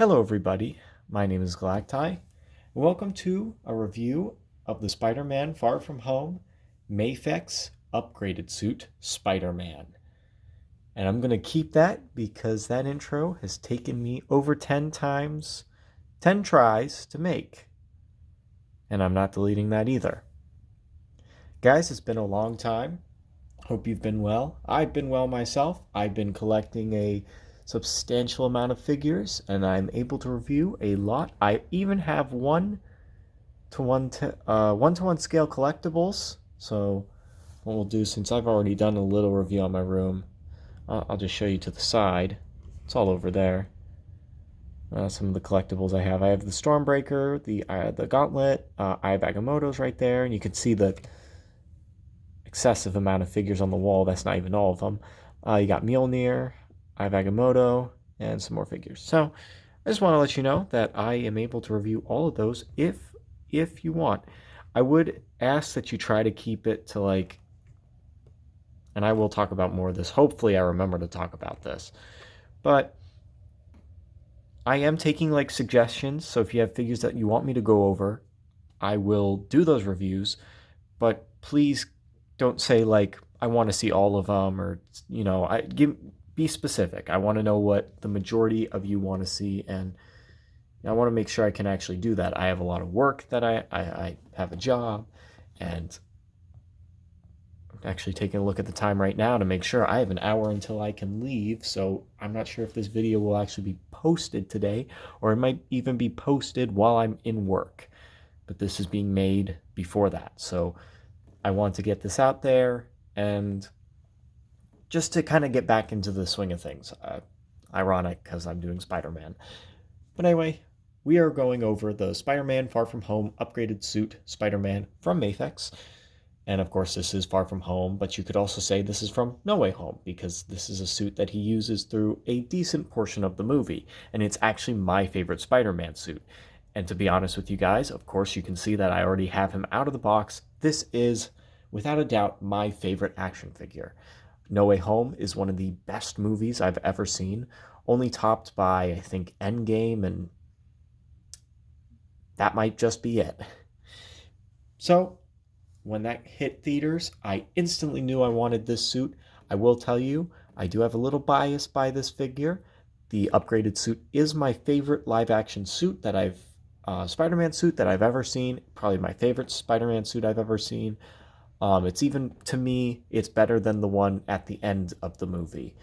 Hello everybody, my name is Galacti. Welcome to a review of the Spider-Man Far From Home Mefex upgraded suit, Spider-Man. And I'm going to keep that because that intro has taken me over 10 tries to make. And I'm not deleting that either. Guys, it's been a long time. Hope you've been well. I've been well myself. I've been collecting a substantial amount of figures and I'm able to review a lot. I even have one-to-one scale collectibles. So what we'll do, since I've already done a little review on my room, I'll just show you to the side. It's all over there. Some of the collectibles I have. I have the Stormbreaker, the Gauntlet, I have Agamotto's right there, and you can see the excessive amount of figures on the wall. That's not even all of them. You got Mjolnir, I have Agamotto, and some more figures. So I just want to let you know that I am able to review all of those if you want. I would ask that you try to keep it to like, and I will talk about more of this. Hopefully I remember to talk about this. But I am taking like suggestions, so if you have figures that you want me to go over, I will do those reviews. But please don't say like I want to see all of them, or be specific. I want to know what the majority of you want to see, and I want to make sure I can actually do that. I have a lot of work that I have a job, and I'm actually taking a look at the time right now to make sure I have an hour until I can leave. So I'm not sure if this video will actually be posted today, or it might even be posted while I'm in work. But this is being made before that, so I want to get this out there and just to kind of get back into the swing of things. Ironic because I'm doing Spider-Man. But anyway, we are going over the Spider-Man Far From Home upgraded suit Spider-Man from Mefex. And of course this is Far From Home, but you could also say this is from No Way Home, because this is a suit that he uses through a decent portion of the movie. And it's actually my favorite Spider-Man suit. And to be honest with you guys, of course you can see that I already have him out of the box. This is, without a doubt, my favorite action figure. No Way Home is one of the best movies I've ever seen, only topped by, I think, Endgame, and that might just be it. So, when that hit theaters, I instantly knew I wanted this suit. I will tell you, I do have a little bias by this figure. The upgraded suit is my favorite live-action suit that Spider-Man suit that I've ever seen. Probably my favorite Spider-Man suit I've ever seen. It's even, to me, it's better than the one at the end of the movie.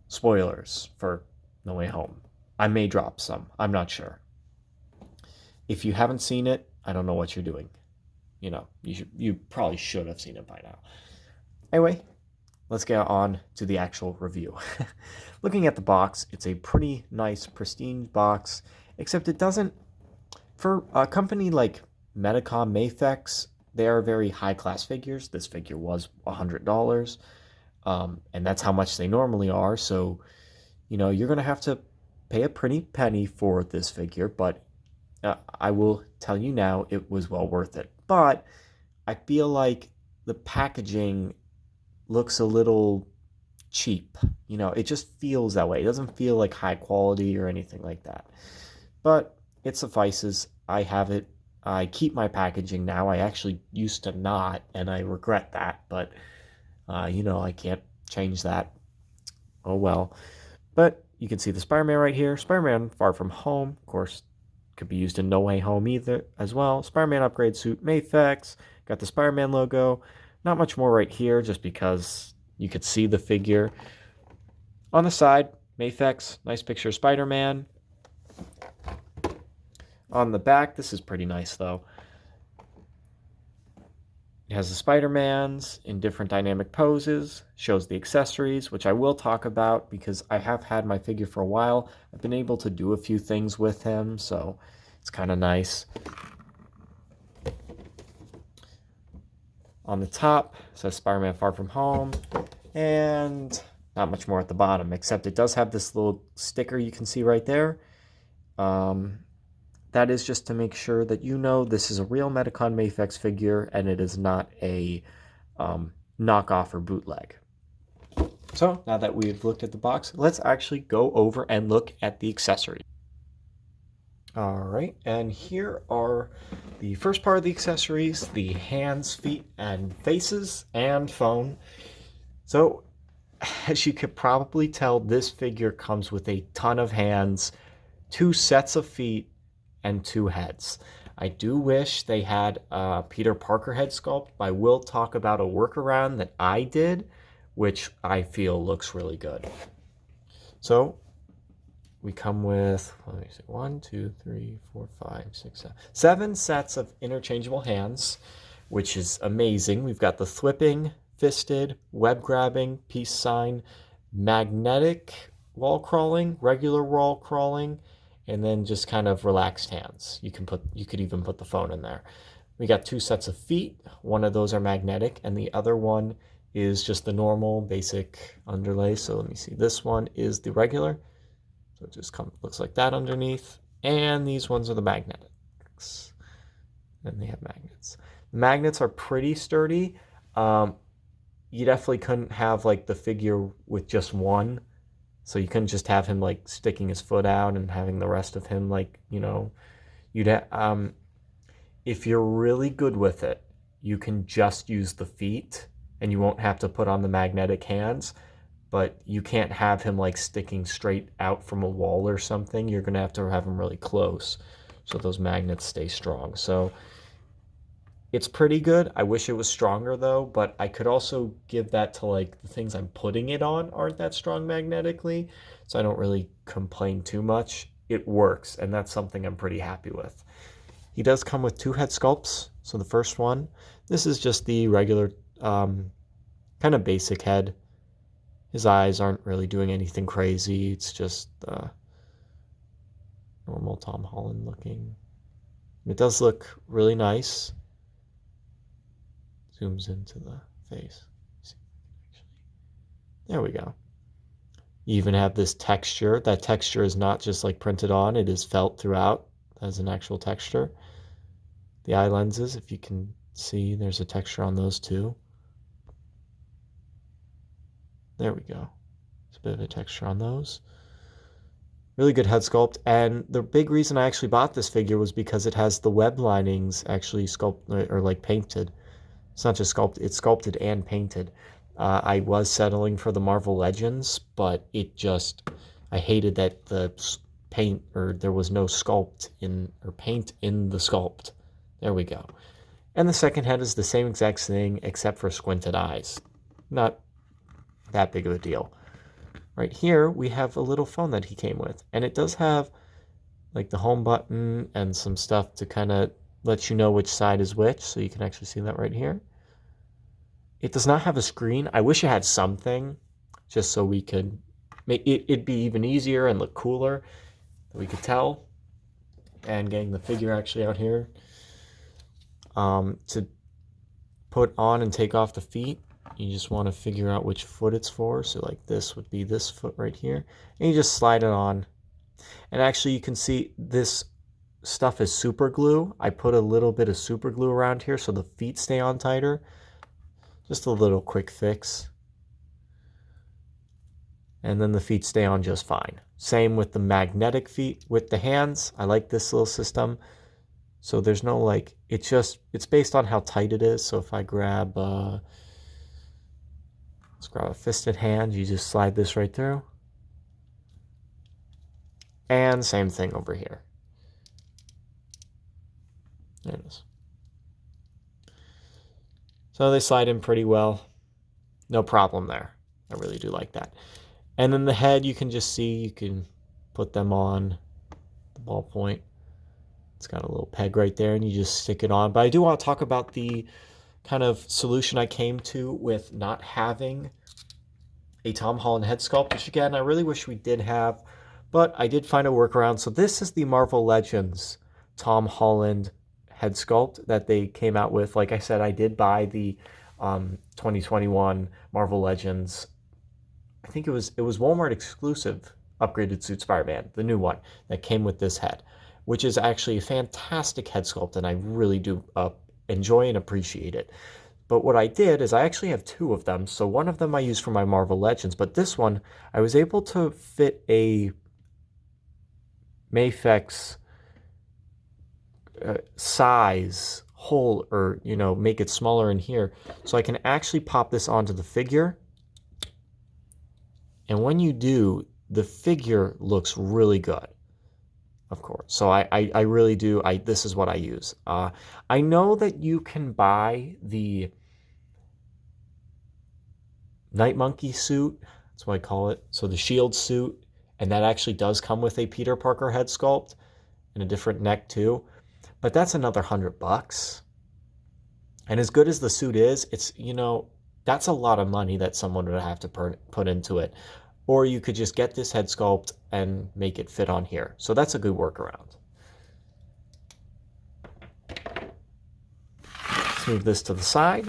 Spoilers for No Way Home. I may drop some. I'm not sure. If you haven't seen it, I don't know what you're doing. You probably should have seen it by now. Anyway, let's get on to the actual review. Looking at the box, it's a pretty nice, pristine box, except it doesn't, for a company like Medicom Mefex, they are very high-class figures. This figure was $100, and that's how much they normally are, so, you're going to have to pay a pretty penny for this figure, but I will tell you now, it was well worth it. But I feel like the packaging looks a little cheap. It just feels that way. It doesn't feel like high quality or anything like that. But it suffices. I have it. I keep my packaging now. I actually used to not, and I regret that. But, I can't change that. Oh well. But you can see the Spider-Man right here. Spider-Man Far From Home, of course, could be used in No Way Home either as well. Spider-Man upgrade suit, Mefex. Got the Spider-Man logo. Not much more right here, just because you could see the figure. On the side, Mefex, nice picture of Spider-Man. On the back, this is pretty nice though. It has the Spider-Mans in different dynamic poses, shows the accessories, which I will talk about because I have had my figure for a while. I've been able to do a few things with him, so it's kind of nice. On the top, it says Spider-Man Far From Home, and not much more at the bottom, except it does have this little sticker you can see right there. That is just to make sure that this is a real Medicom Mefex figure and it is not a knockoff or bootleg. So now that we've looked at the box, let's actually go over and look at the accessories. All right, and here are the first part of the accessories, the hands, feet, and faces, and phone. So as you could probably tell, this figure comes with a ton of hands, 2 sets of feet, and 2 heads. I do wish they had a Peter Parker head sculpt, but I will talk about a workaround that I did, which I feel looks really good. So we come with, let me see, 1, 2, 3, 4, 5, 6, 7 sets of interchangeable hands, which is amazing. We've got the thwipping, fisted, web grabbing, peace sign, magnetic wall crawling, regular wall crawling, and then just kind of relaxed hands. You could even put the phone in there. We got 2 sets of feet. One of those are magnetic, and the other one is just the normal basic underlay. So let me see. This one is the regular. So it just looks like that underneath. And these ones are the magnetics. And they have magnets. The magnets are pretty sturdy. You definitely couldn't have like the figure with just one. So you couldn't just have him like sticking his foot out and having the rest of him like, if you're really good with it, you can just use the feet and you won't have to put on the magnetic hands. But you can't have him like sticking straight out from a wall or something. You're going to have him really close so those magnets stay strong. So it's pretty good. I wish it was stronger though, but I could also give that to like the things I'm putting it on aren't that strong magnetically. So I don't really complain too much. It works, and that's something I'm pretty happy with. He does come with 2 head sculpts. So the first one, this is just the regular kind of basic head. His eyes aren't really doing anything crazy. It's just normal Tom Holland looking. It does look really nice. Zooms into the face. There we go. You even have this texture. That texture is not just like printed on. It is felt throughout as an actual texture. The eye lenses, if you can see, there's a texture on those too. There we go. There's a bit of a texture on those. Really good head sculpt. And the big reason I actually bought this figure was because it has the web linings actually sculpted or like painted. It's not just sculpted, it's sculpted and painted. I was settling for the Marvel Legends, but I hated that the paint, or there was no sculpt in, or paint in the sculpt. There we go. And the second head is the same exact thing except for squinted eyes. Not that big of a deal. Right here, we have a little phone that he came with, and it does have like the home button and some stuff to kind of let you know which side is which, so you can actually see that right here. It does not have a screen. I wish it had something, just so we could make it'd be even easier and look cooler. We could tell. And getting the figure actually out here. To put on and take off the feet, you just want to figure out which foot it's for. So like this would be this foot right here. And you just slide it on. And actually you can see this stuff is super glue. I put a little bit of super glue around here so the feet stay on tighter. Just a little quick fix. And then the feet stay on just fine. Same with the magnetic feet. With the hands, I like this little system. So there's no like, it's based on how tight it is. So if I grab, let's grab a fisted hand, you just slide this right through. And same thing over here. There it is. So they slide in pretty well. No problem there. I really do like that. And then the head, you can just see, you can put them on the ballpoint. It's got a little peg right there, and you just stick it on. But I do want to talk about the kind of solution I came to with not having a Tom Holland head sculpt, which again, I really wish we did have, but I did find a workaround. So this is the Marvel Legends Tom Holland head sculpt that they came out with. Like I said, I did buy the 2021 Marvel Legends. I think it was Walmart exclusive upgraded suit Spider-Man, the new one that came with this head, which is actually a fantastic head sculpt, and I really do enjoy and appreciate it. But what I did is I actually have two of them. So one of them I use for my Marvel Legends, but this one I was able to fit a Mefex size hole, or make it smaller in here, so I can actually pop this onto the figure. And when you do, the figure looks really good, of course. So I really do. This is what I use. I know that you can buy the Night Monkey suit. That's what I call it. So the shield suit, and that actually does come with a Peter Parker head sculpt and a different neck too. But that's another $100. And as good as the suit is, it's, that's a lot of money that someone would have to put into it. Or you could just get this head sculpt and make it fit on here. So that's a good workaround. Let's move this to the side.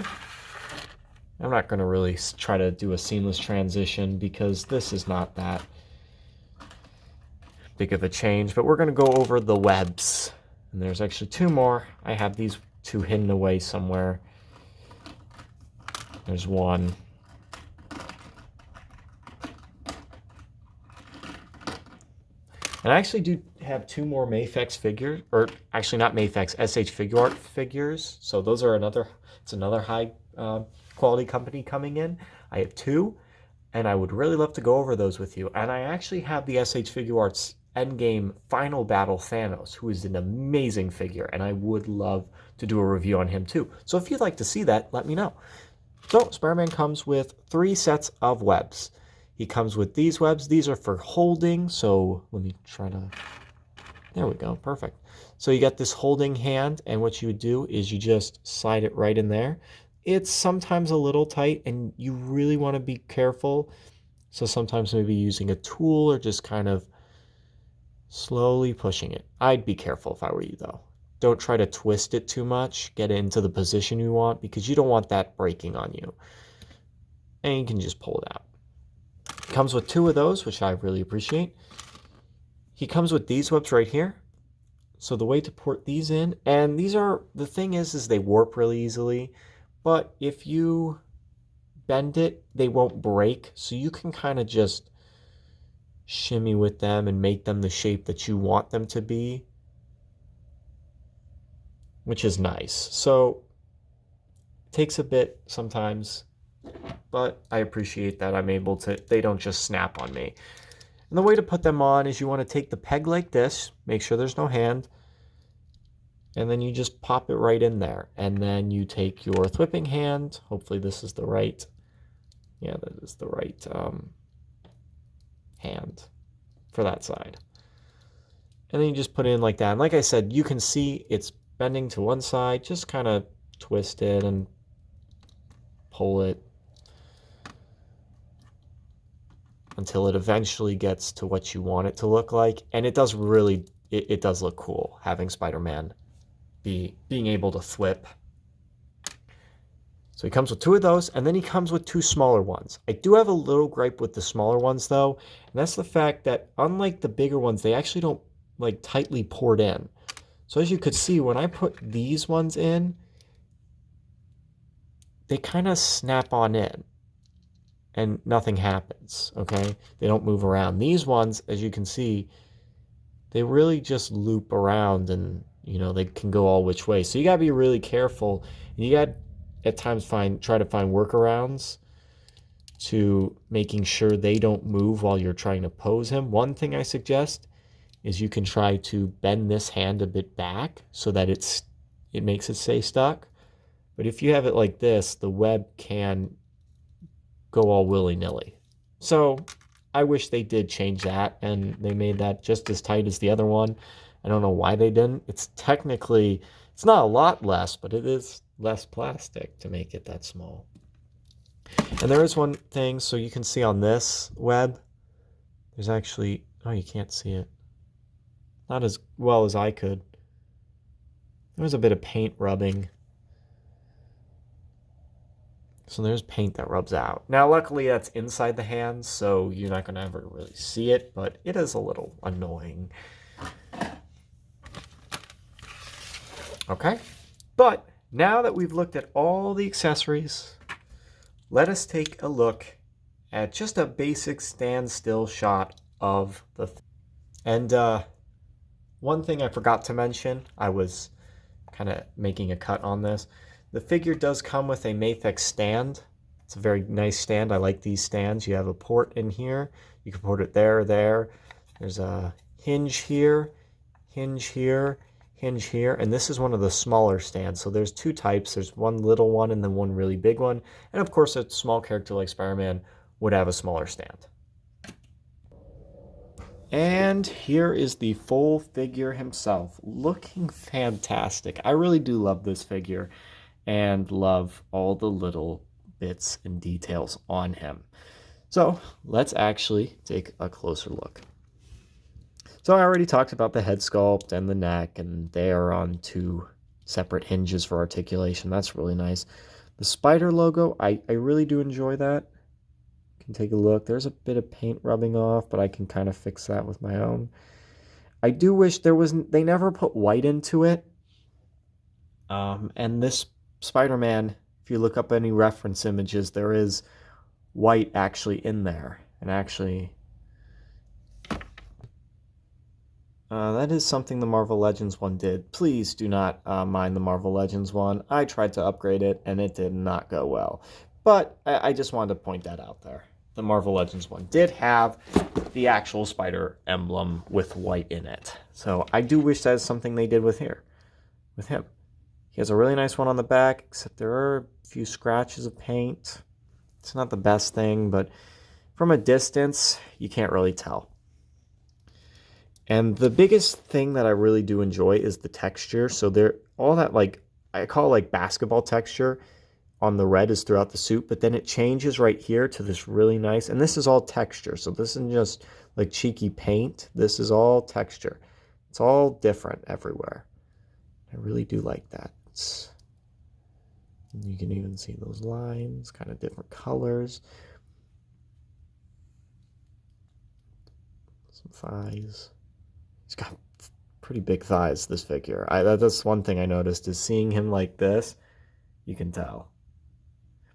I'm not going to really try to do a seamless transition because this is not that big of a change. But we're going to go over the webs. And there's actually two more. I have these two hidden away somewhere. There's one. And I actually do have two more Mefex figures, or actually not Mefex, SH Figure Art figures. So those are it's another high quality company coming in. I have two, and I would really love to go over those with you. And I actually have the SH Figure Arts Endgame Final Battle Thanos, who is an amazing figure, and I would love to do a review on him too. So if you'd like to see that, let me know. So Spider-Man comes with 3 sets of webs. He comes with these webs. These are for holding. So let me try to, there we go, perfect. So you got this holding hand, and what you would do is you just slide it right in there. It's sometimes a little tight, and you really want to be careful. So sometimes maybe using a tool or just kind of slowly pushing it. I'd be careful if I were you though. Don't try to twist it too much. Get it into the position you want, because you don't want that breaking on you. And you can just pull it out. It comes with 2 of those, which I really appreciate. He comes with these webs right here. So the way to port these in, and these are, the thing is they warp really easily, but if you bend it, they won't break. So you can kind of just shimmy with them and make them the shape that you want them to be, which is nice. So it takes a bit sometimes, but I appreciate that I'm able to, they don't just snap on me. And the way to put them on is you want to take the peg like this, make sure there's no hand, and then you just pop it right in there. And then you take your thwipping hand, hopefully this is the right, yeah, that is the right hand for that side. And then you just put it in like that. And like I said, you can see it's bending to one side. Just kind of twist it and pull it until it eventually gets to what you want it to look like. And it does really, it does look cool having Spider-Man being able to thwip. So he comes with 2 of those, and then he comes with 2 smaller ones. I do have a little gripe with the smaller ones though, and that's the fact that unlike the bigger ones, they actually don't like tightly poured in. So as you could see, when I put these ones in, they kind of snap on in and nothing happens, okay? They don't move around. These ones, as you can see, they really just loop around, and they can go all which way. So you gotta be really careful, and you gotta at times try to find workarounds to making sure they don't move while you're trying to pose him. One thing I suggest is you can try to bend this hand a bit back so that it makes it stay stuck. But if you have it like this, the web can go all willy-nilly. So I wish they did change that, and they made that just as tight as the other one. I don't know why they didn't. It's technically, it's not a lot less, but it is less plastic to make it that small. And there is one thing, so you can see on this web, there's actually, oh, you can't see it. Not as well as I could. There was a bit of paint rubbing. So there's paint that rubs out. Now, luckily, that's inside the hands, so you're not going to ever really see it, but it is a little annoying. Okay, but Now that we've looked at all the accessories, let us take a look at just a basic standstill shot of the and one thing I forgot to mention, I was kind of making a cut on this. The figure does come with a Mefex stand. It's a very nice stand. I like these stands. You have a port in here. You can put it there or there. There's a hinge here, hinge here, hinge here, and this is one of the smaller stands. So there's two types. There's one little one and then one really big one. And of course, a small character like Spider-Man would have a smaller stand. And here is the full figure himself, looking fantastic. I really do love this figure and love all the little bits and details on him. So let's actually take a closer look. So I already talked about the head sculpt and the neck, and they are on two separate hinges for articulation. That's really nice. The spider logo, I really do enjoy that. You can take a look. There's a bit of paint rubbing off, but I can kind of fix that with my own. I do wish they never put white into it. And this Spider-Man, if you look up any reference images, there is white actually in there. And actually, that is something the Marvel Legends one did. Please do not mind the Marvel Legends one. I tried to upgrade it, and it did not go well. But I just wanted to point that out there. The Marvel Legends one did have the actual spider emblem with white in it. So I do wish that is something they did with him. He has a really nice one on the back, except there are a few scratches of paint. It's not the best thing, but from a distance, you can't really tell. And the biggest thing that I really do enjoy is the texture. So all that, like, I call like basketball texture on the red is throughout the suit, but then it changes right here to this really nice, and this is all texture. So this isn't just like cheeky paint. This is all texture. It's all different everywhere. I really do like that. You can even see those lines, kind of different colors. Some thighs. He's got pretty big thighs, this figure. That's one thing I noticed, is seeing him like this, you can tell.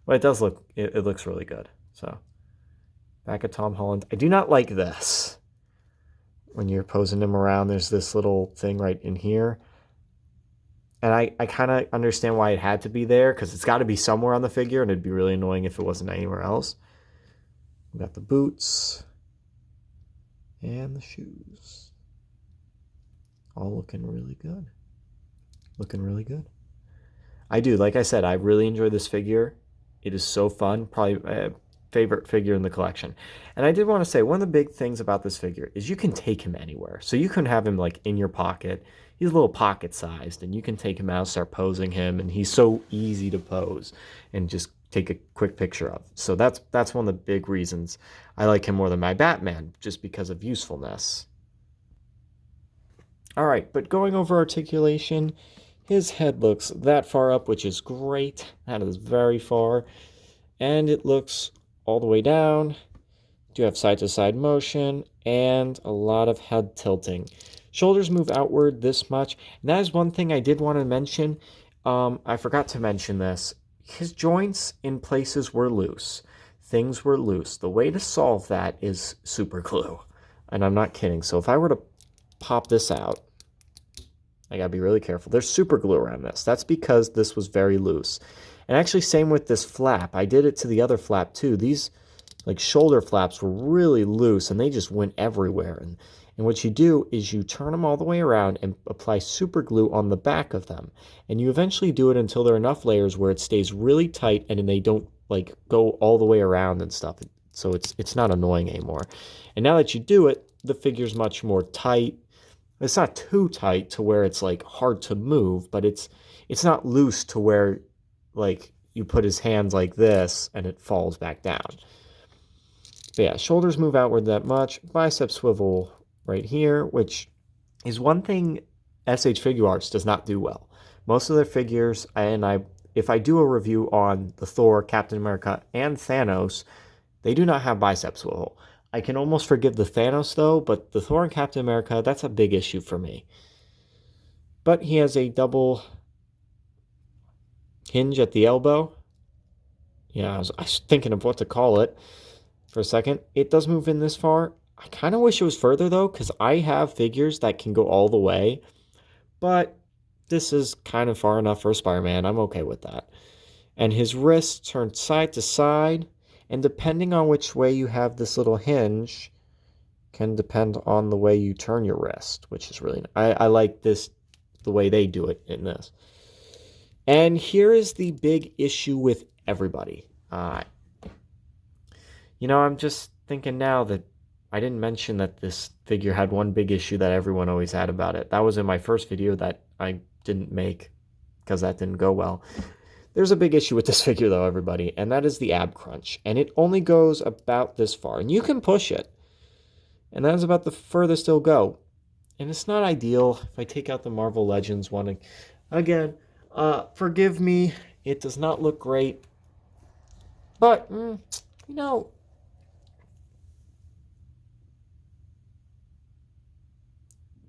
But it does look, it looks really good. So, back at Tom Holland. I do not like this. When you're posing him around, there's this little thing right in here. And I kind of understand why it had to be there, because it's got to be somewhere on the figure, and it'd be really annoying if it wasn't anywhere else. We got the boots. And the shoes. All looking really good. Looking really good. I do, like I said, I really enjoy this figure. It is so fun. Probably my favorite figure in the collection. And I did want to say, one of the big things about this figure is you can take him anywhere. So you can have him like in your pocket. He's a little pocket sized, and you can take him out, start posing him, and he's so easy to pose and just take a quick picture of. So that's one of the big reasons I like him more than my Batman, just because of usefulness. All right, but going over articulation, his head looks that far up, which is great. That is very far. And it looks all the way down. Do have side-to-side motion and a lot of head tilting. Shoulders move outward this much. And that is one thing I did want to mention. I forgot to mention this. His joints in places were loose. Things were loose. The way to solve that is super glue. And I'm not kidding. So if I were to pop this out, I gotta be really careful. There's super glue around this. That's because this was very loose. And actually, same with this flap. I did it to the other flap too. These like shoulder flaps were really loose, and they just went everywhere. And what you do is you turn them all the way around and apply super glue on the back of them. And you eventually do it until there are enough layers where it stays really tight, and then they don't like go all the way around and stuff. So it's not annoying anymore. And now that you do it, the figure's much more tight. It's not too tight to where it's like hard to move, but it's not loose to where like you put his hands like this and it falls back down. But yeah, shoulders move outward that much. Biceps swivel right here, which is one thing SH Figure Arts does not do well. Most of their figures, if I do a review on the Thor, Captain America, and Thanos, they do not have bicep swivel. I can almost forgive the Thanos, though, but the Thor and Captain America, that's a big issue for me. But he has a double hinge at the elbow. Yeah, I was thinking of what to call it for a second. It does move in this far. I kind of wish it was further though, because I have figures that can go all the way, but this is kind of far enough for a Spider-Man. I'm okay with that. And his wrists turn side to side, and depending on which way you have this little hinge, can depend on the way you turn your wrist, which is really I like this the way they do it in this. And here is the big issue with everybody. I'm just thinking now that I didn't mention that this figure had one big issue that everyone always had about it. That was in my first video that I didn't make because that didn't go well. There's a big issue with this figure though, everybody, and that is the ab crunch. And it only goes about this far, and you can push it. And that is about the furthest it'll go. And it's not ideal. If I take out the Marvel Legends one, again, forgive me, it does not look great. But, the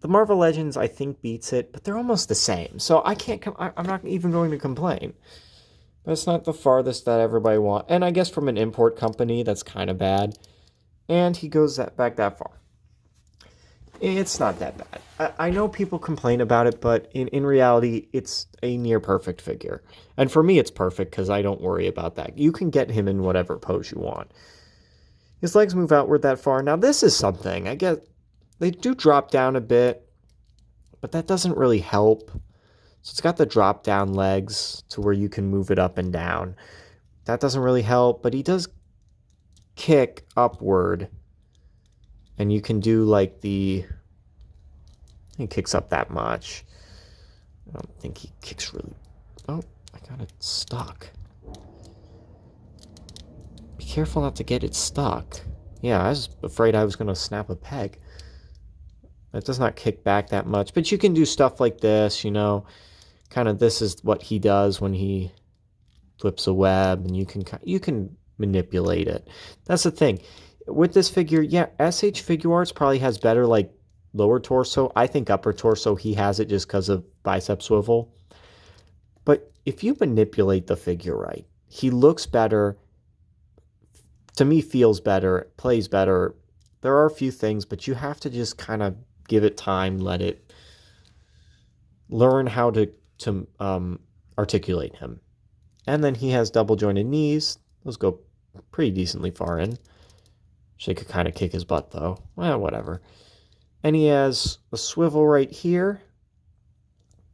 Marvel Legends, I think, beats it, but they're almost the same. So I'm not even going to complain. But it's not the farthest that everybody wants. And I guess from an import company, that's kind of bad. And he goes back that far. It's not that bad. I know people complain about it, but in reality, it's a near perfect figure. And for me, it's perfect because I don't worry about that. You can get him in whatever pose you want. His legs move outward that far. Now, this is something. I guess they do drop down a bit, but that doesn't really help. So it's got the drop down legs to where you can move it up and down. That doesn't really help, but he does kick upward. And you can do like he kicks up that much. I don't think he kicks really. Oh, I got it stuck. Be careful not to get it stuck. Yeah, I was afraid I was going to snap a peg. It does not kick back that much, but you can do stuff like this, kind of this is what he does when he flips a web, and you can manipulate it. That's the thing. With this figure, yeah, SH Figure Arts probably has better, lower torso. I think upper torso, he has it just because of bicep swivel. But if you manipulate the figure right, he looks better, to me feels better, plays better. There are a few things, but you have to just kind of give it time, let it learn how to articulate him. And then he has double jointed knees. Those go pretty decently far in. She could kind of kick his butt, though. Well, whatever. And he has a swivel right here.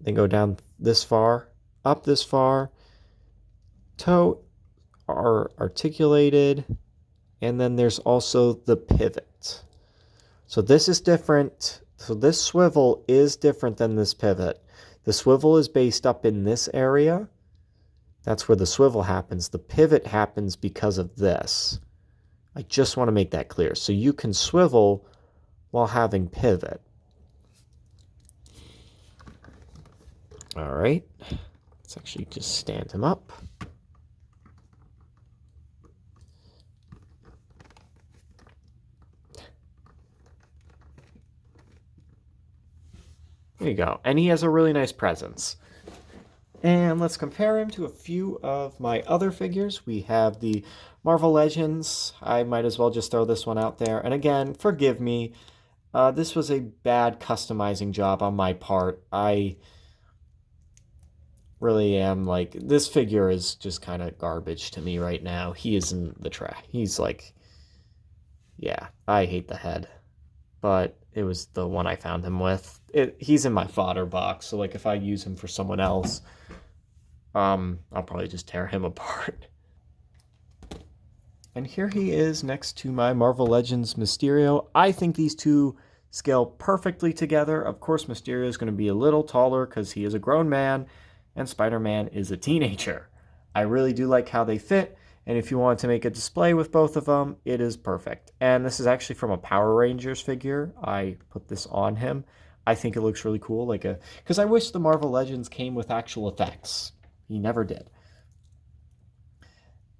They go down this far, up this far. Toe are articulated. And then there's also the pivot. So this is different. So this swivel is different than this pivot. The swivel is based up in this area. That's where the swivel happens. The pivot happens because of this. I just want to make that clear. So you can swivel while having pivot. All right. Let's actually just stand him up. There you go. And he has a really nice presence. And let's compare him to a few of my other figures. We have the Marvel Legends. I might as well just throw this one out there. And again, forgive me. This was a bad customizing job on my part. I really am this figure is just kind of garbage to me right now. He is in the trash. He's yeah, I hate the head. But it was the one I found him with. He's in my fodder box, so if I use him for someone else, I'll probably just tear him apart. And here he is next to my Marvel Legends Mysterio. I think these two scale perfectly together. Of course, Mysterio is going to be a little taller because he is a grown man, and Spider-Man is a teenager. I really do like how they fit. And if you want to make a display with both of them, it is perfect. And this is actually from a Power Rangers figure. I put this on him. I think it looks really cool. Because I wish the Marvel Legends came with actual effects. He never did.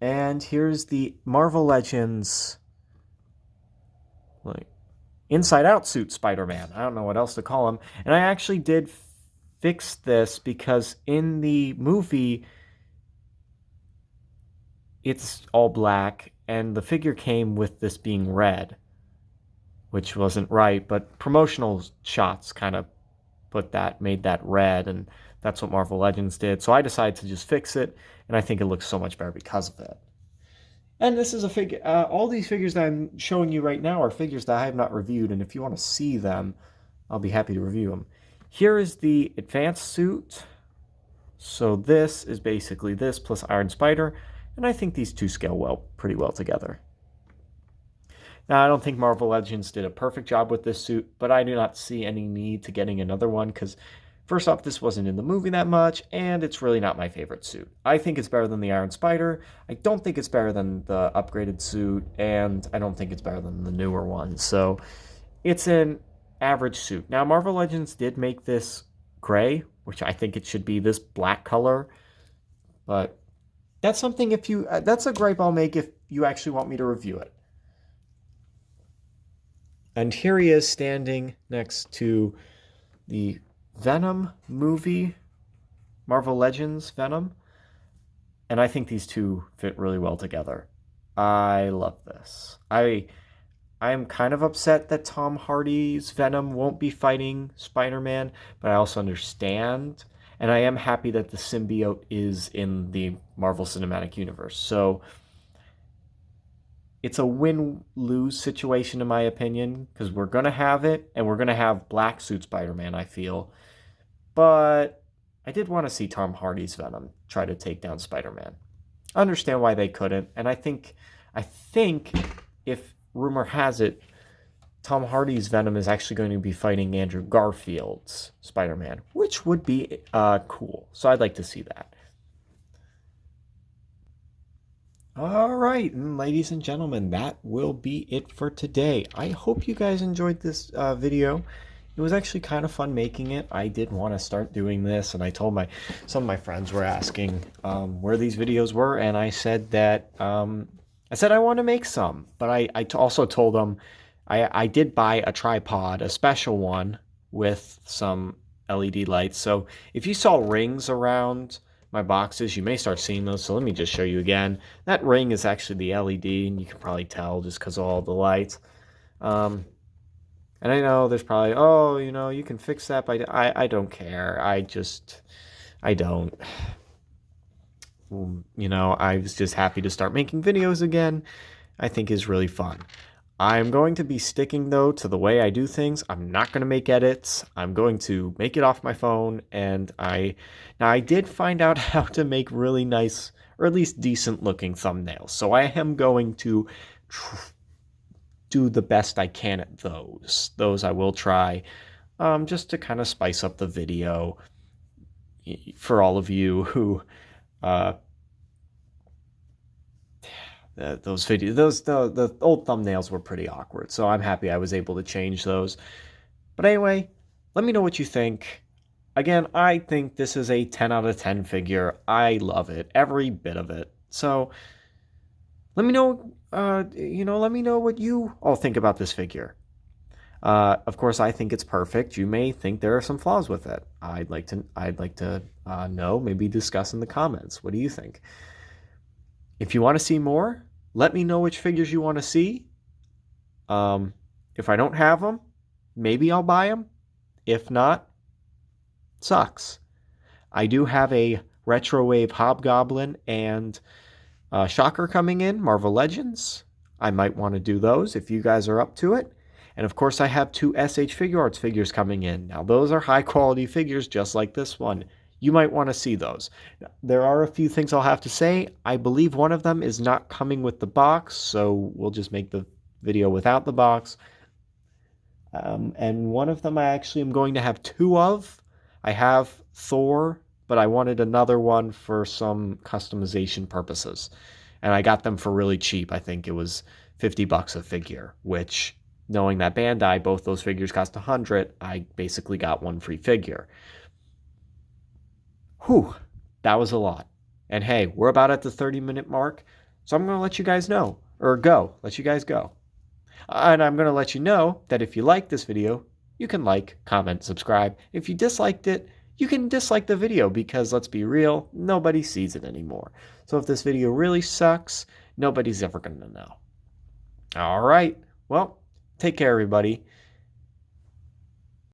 And here's the Marvel Legends inside out suit Spider-Man. I don't know what else to call him. And I actually did fix this because in the movie, it's all black, and the figure came with this being red, which wasn't right, but promotional shots kind of made that red, and that's what Marvel Legends did. So I decided to just fix it, and I think it looks so much better because of it. And this is a figure. All these figures that I'm showing you right now are figures that I have not reviewed, and if you want to see them, I'll be happy to review them. Here is the advanced suit. So this is basically this plus Iron Spider, and I think these two scale pretty well together. Now, I don't think Marvel Legends did a perfect job with this suit, but I do not see any need to getting another one because, first off, this wasn't in the movie that much, and it's really not my favorite suit. I think it's better than the Iron Spider. I don't think it's better than the upgraded suit, and I don't think it's better than the newer one. So it's an average suit. Now, Marvel Legends did make this gray, which I think it should be this black color, but that's something that's a gripe I'll make if you actually want me to review it. And here he is standing next to the Venom movie, Marvel Legends Venom. And I think these two fit really well together. I love this. I'm kind of upset that Tom Hardy's Venom won't be fighting Spider-Man, but I also understand. And I am happy that the symbiote is in the Marvel Cinematic Universe. So it's a win-lose situation in my opinion, because we're going to have it, and we're going to have black suit Spider-Man, I feel. But I did want to see Tom Hardy's Venom try to take down Spider-Man. I understand why they couldn't, and I think if rumor has it, Tom Hardy's Venom is actually going to be fighting Andrew Garfield's Spider-Man, which would be cool. So I'd like to see that. All right, and ladies and gentlemen, that will be it for today. I hope you guys enjoyed this video. It was actually kind of fun making it. I did want to start doing this, and I told some of my friends were asking where these videos were, and I said that I want to make some, but I also told them I did buy a tripod, a special one with some LED lights. So if you saw rings around my boxes, you may start seeing those. So let me just show you again. That ring is actually the LED, and you can probably tell just because of all the lights. And I know there's probably, oh, you can fix that, but I don't care. I don't. I was just happy to start making videos again. I think is really fun. I'm going to be sticking, though, to the way I do things. I'm not going to make edits. I'm going to make it off my phone, and I did find out how to make really nice, or at least decent-looking thumbnails. So I am going to do the best I can at those. Those I will try, just to kind of spice up the video for all of you who those videos, the old thumbnails were pretty awkward, so I'm happy I was able to change those. But anyway, let me know what you think. Again, I think this is a 10 out of 10 figure. I love it, every bit of it. So let me know, let me know what you all think about this figure. Of course, I think it's perfect. You may think there are some flaws with it. I'd like to know, maybe discuss in the comments. What do you think? If you want to see more, let me know which figures you want to see. If I don't have them, maybe I'll buy them. If not, sucks. I do have a Retrowave Hobgoblin and Shocker coming in, Marvel Legends. I might want to do those if you guys are up to it. And of course, I have 2 SH Figure Arts figures coming in. Now, those are high quality figures just like this one. You might want to see those. There are a few things I'll have to say. I believe one of them is not coming with the box, so we'll just make the video without the box. And one of them I actually am going to have 2 of. I have Thor, but I wanted another one for some customization purposes. And I got them for really cheap. I think it was $50 a figure, which, knowing that Bandai, both those figures cost $100, I basically got 1 free figure. Whew, that was a lot. And hey, we're about at the 30-minute mark, so I'm going to let you guys know, or let you guys go. And I'm going to let you know that if you like this video, you can like, comment, subscribe. If you disliked it, you can dislike the video because let's be real, nobody sees it anymore. So if this video really sucks, nobody's ever going to know. All right. Well, take care, everybody.